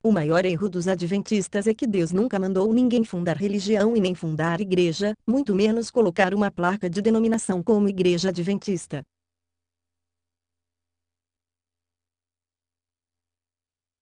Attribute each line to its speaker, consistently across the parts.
Speaker 1: O maior erro dos adventistas é que Deus nunca mandou ninguém fundar religião e nem fundar igreja, muito menos colocar uma placa de denominação como Igreja Adventista.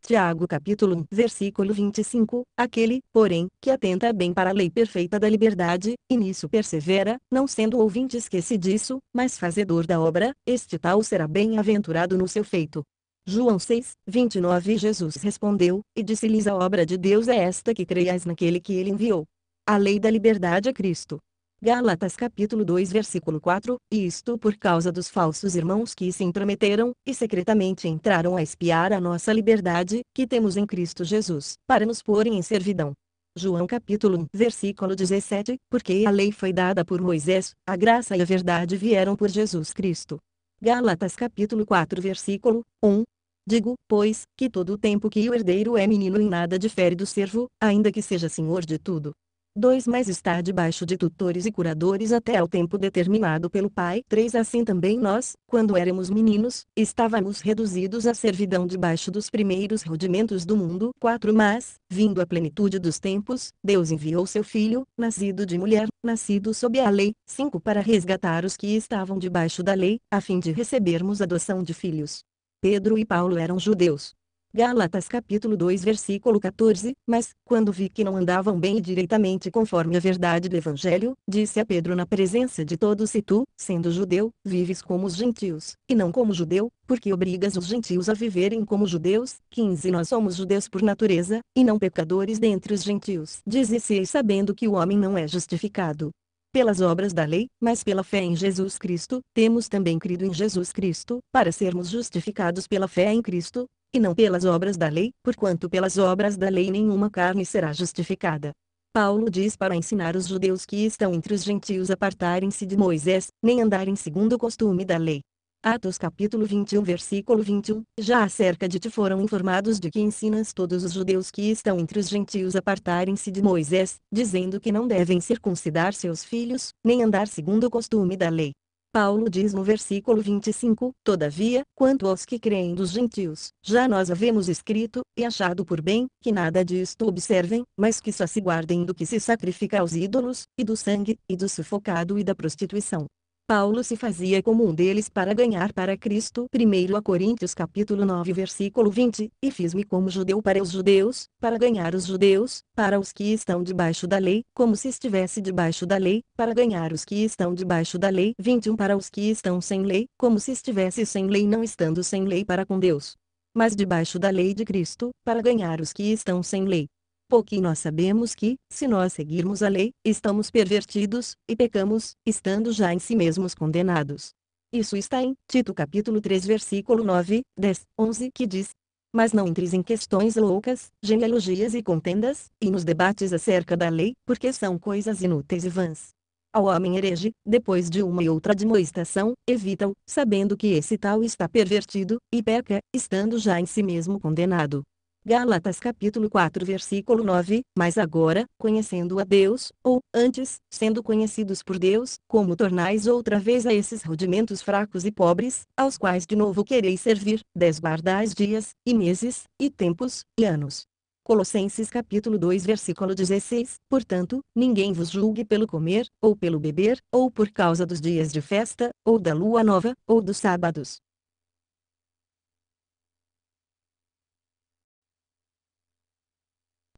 Speaker 1: Tiago capítulo 1, versículo 25, aquele, porém, que atenta bem para a lei perfeita da liberdade, e nisso persevera, não sendo ouvinte esquecidiço, mas fazedor da obra, este tal será bem-aventurado no seu feito. João 6, 29 Jesus respondeu, e disse-lhes: a obra de Deus é esta, que creiais naquele que ele enviou. A lei da liberdade é Cristo. Gálatas capítulo 2 versículo 4, e isto por causa dos falsos irmãos que se intrometeram, e secretamente entraram a espiar a nossa liberdade, que temos em Cristo Jesus, para nos porem em servidão. João capítulo 1 versículo 17, porque a lei foi dada por Moisés, a graça e a verdade vieram por Jesus Cristo. Gálatas capítulo 4 versículo 1. Digo, pois, que todo o tempo que o herdeiro é menino em nada difere do servo, ainda que seja senhor de tudo. 2 Mas está debaixo de tutores e curadores até ao tempo determinado pelo Pai. 3 Assim também nós, quando éramos meninos, estávamos reduzidos à servidão debaixo dos primeiros rudimentos do mundo. 4 Mas, vindo a plenitude dos tempos, Deus enviou seu Filho, nascido de mulher, nascido sob a lei. 5 Para resgatar os que estavam debaixo da lei, a fim de recebermos adoção de filhos. Pedro e Paulo eram judeus. Gálatas capítulo 2 versículo 14, mas, quando vi que não andavam bem e direitamente conforme a verdade do Evangelho, disse a Pedro na presença de todos: se tu, sendo judeu, vives como os gentios, e não como judeu, porque obrigas os gentios a viverem como judeus. 15 Nós somos judeus por natureza, e não pecadores dentre os gentios. Dize-se sabendo que o homem não é justificado pelas obras da lei, mas pela fé em Jesus Cristo. Temos também crido em Jesus Cristo, para sermos justificados pela fé em Cristo, e não pelas obras da lei, porquanto pelas obras da lei nenhuma carne será justificada. Paulo diz para ensinar os judeus que estão entre os gentios a apartarem-se de Moisés, nem andarem segundo o costume da lei. Atos capítulo 21 versículo 21, já acerca de ti foram informados de que ensinas todos os judeus que estão entre os gentios a apartarem-se de Moisés, dizendo que não devem circuncidar seus filhos, nem andar segundo o costume da lei. Paulo diz no versículo 25, todavia, quanto aos que creem dos gentios, já nós havemos escrito, e achado por bem, que nada disto observem, mas que só se guardem do que se sacrifica aos ídolos, e do sangue, e do sufocado e da prostituição. Paulo se fazia como um deles para ganhar para Cristo. 1 Coríntios capítulo 9 versículo 20, e fiz-me como judeu para os judeus, para ganhar os judeus, para os que estão debaixo da lei, como se estivesse debaixo da lei, para ganhar os que estão debaixo da lei. 21 Para os que estão sem lei, como se estivesse sem lei, não estando sem lei para com Deus, mas debaixo da lei de Cristo, para ganhar os que estão sem lei. Porque nós sabemos que, se nós seguirmos a lei, estamos pervertidos, e pecamos, estando já em si mesmos condenados. Isso está em Tito capítulo 3 versículo 9, 10, 11 que diz: mas não entres em questões loucas, genealogias e contendas, e nos debates acerca da lei, porque são coisas inúteis e vãs. Ao homem herege, depois de uma e outra admoestação, evita-o, sabendo que esse tal está pervertido, e peca, estando já em si mesmo condenado. Gálatas capítulo 4 versículo 9, mas agora, conhecendo a Deus, ou, antes, sendo conhecidos por Deus, como tornais outra vez a esses rudimentos fracos e pobres, aos quais de novo quereis servir, desguardais dias, e meses, e tempos, e anos. Colossenses capítulo 2 versículo 16, portanto, ninguém vos julgue pelo comer, ou pelo beber, ou por causa dos dias de festa, ou da lua nova, ou dos sábados.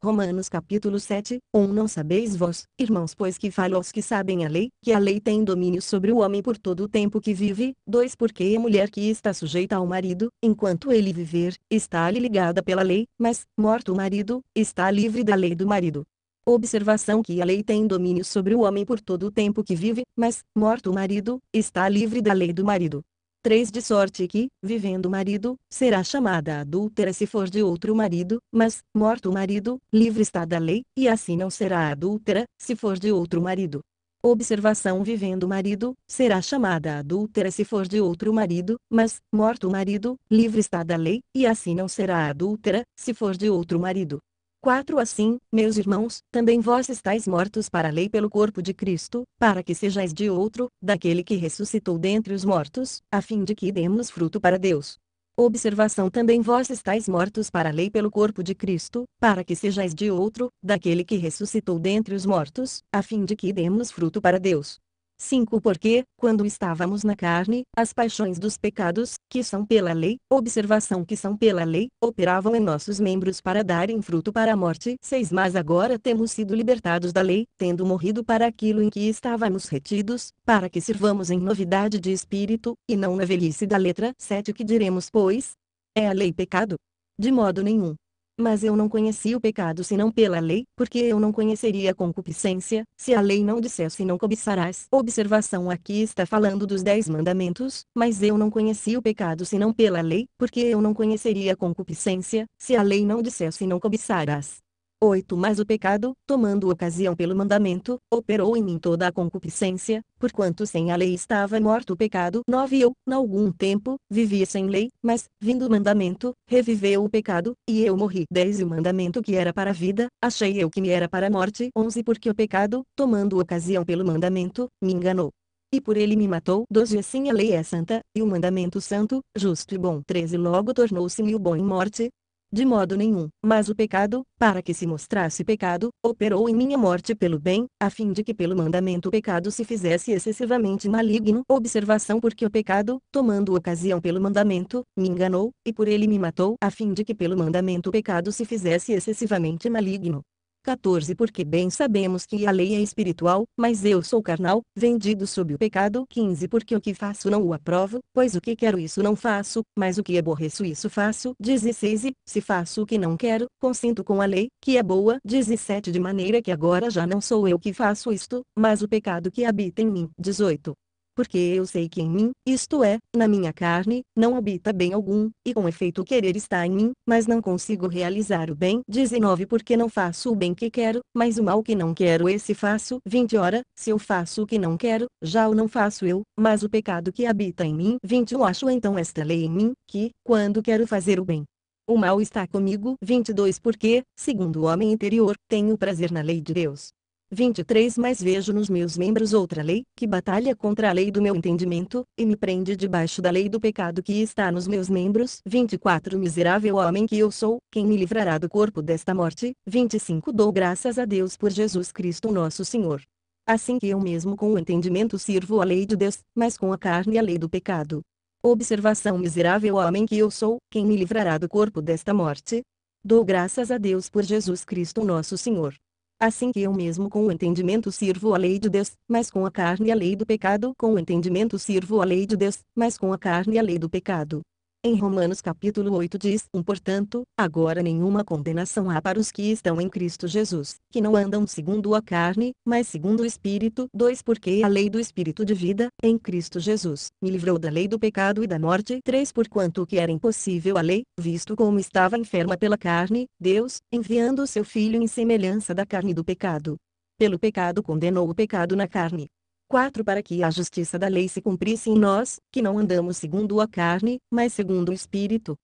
Speaker 1: Romanos capítulo 7, 1 Não sabeis vós, irmãos, pois que falo aos que sabem a lei, que a lei tem domínio sobre o homem por todo o tempo que vive. 2 Porque a mulher que está sujeita ao marido, enquanto ele viver, está-lhe ligada pela lei, mas, morto o marido, está livre da lei do marido. Observação que a lei tem domínio sobre o homem por todo o tempo que vive, mas, morto o marido, está livre da lei do marido. 3 De sorte que, vivendo o marido, será chamada adúltera se for de outro marido, mas, morto o marido, livre está da lei, e assim não será adúltera, se for de outro marido. Observação: vivendo o marido, será chamada adúltera se for de outro marido, mas, morto o marido, livre está da lei, e assim não será adúltera, se for de outro marido. 4 Assim, meus irmãos, também vós estáis mortos para a lei pelo corpo de Cristo, para que sejais de outro, daquele que ressuscitou dentre os mortos, a fim de que demos fruto para Deus. Observação: também vós estáis mortos para a lei pelo corpo de Cristo, para que sejais de outro, daquele que ressuscitou dentre os mortos, a fim de que demos fruto para Deus. 5. Porque, quando estávamos na carne, as paixões dos pecados, que são pela lei, observação que são pela lei, operavam em nossos membros para darem fruto para a morte. 6. Mas agora temos sido libertados da lei, tendo morrido para aquilo em que estávamos retidos, para que sirvamos em novidade de espírito, e não na velhice da letra. 7. Que diremos, pois? É a lei pecado? De modo nenhum. Mas eu não conheci o pecado senão pela lei, porque eu não conheceria a concupiscência, se a lei não dissesse não cobiçarás. Observação: aqui está falando dos 10 mandamentos, mas eu não conheci o pecado senão pela lei, porque eu não conheceria a concupiscência, se a lei não dissesse não cobiçarás. 8. Mas o pecado, tomando ocasião pelo mandamento, operou em mim toda a concupiscência, porquanto sem a lei estava morto o pecado. 9. Eu, na algum tempo, vivia sem lei, mas, vindo o mandamento, reviveu o pecado, e eu morri. 10. E o mandamento que era para a vida, achei eu que me era para a morte. 11. Porque o pecado, tomando ocasião pelo mandamento, me enganou. E por ele me matou. 12. Assim a lei é santa, e o mandamento santo, justo e bom. 13. Logo tornou-se-me o bom em morte? De modo nenhum. Mas o pecado, para que se mostrasse pecado, operou em minha morte pelo bem, a fim de que pelo mandamento o pecado se fizesse excessivamente maligno. Observação: porque o pecado, tomando ocasião pelo mandamento, me enganou, e por ele me matou, a fim de que pelo mandamento o pecado se fizesse excessivamente maligno. 14. Porque bem sabemos que a lei é espiritual, mas eu sou carnal, vendido sob o pecado. 15. Porque o que faço não o aprovo, pois o que quero isso não faço, mas o que aborreço isso faço. 16. Se faço o que não quero, consinto com a lei, que é boa. 17. De maneira que agora já não sou eu que faço isto, mas o pecado que habita em mim. 18. Porque eu sei que em mim, isto é, na minha carne, não habita bem algum, e com efeito o querer está em mim, mas não consigo realizar o bem. 19. Porque não faço o bem que quero, mas o mal que não quero esse faço. 20. Ora, se eu faço o que não quero, já o não faço eu, mas o pecado que habita em mim. 21. Acho então esta lei em mim, que, quando quero fazer o bem, o mal está comigo. 22. Porque, segundo o homem interior, tenho prazer na lei de Deus. 23. Mas vejo nos meus membros outra lei, que batalha contra a lei do meu entendimento, e me prende debaixo da lei do pecado que está nos meus membros. 24. Miserável homem que eu sou, quem me livrará do corpo desta morte? 25. Dou graças a Deus por Jesus Cristo nosso Senhor. Assim que eu mesmo com o entendimento sirvo a lei de Deus, mas com a carne a lei do pecado. Observação: miserável homem que eu sou, quem me livrará do corpo desta morte? Dou graças a Deus por Jesus Cristo nosso Senhor. Assim que eu mesmo com o entendimento sirvo a lei de Deus, mas com a carne a lei do pecado. Com o entendimento sirvo a lei de Deus, mas com a carne a lei do pecado. Em Romanos capítulo 8 diz: Portanto, agora nenhuma condenação há para os que estão em Cristo Jesus, que não andam segundo a carne, mas segundo o Espírito. 2. Porque a lei do Espírito de vida, em Cristo Jesus, me livrou da lei do pecado e da morte. 3. Porquanto que era impossível a lei, visto como estava enferma pela carne, Deus, enviando o seu Filho em semelhança da carne do pecado, pelo pecado condenou o pecado na carne. 4. Para que a justiça da lei se cumprisse em nós, que não andamos segundo a carne, mas segundo o Espírito.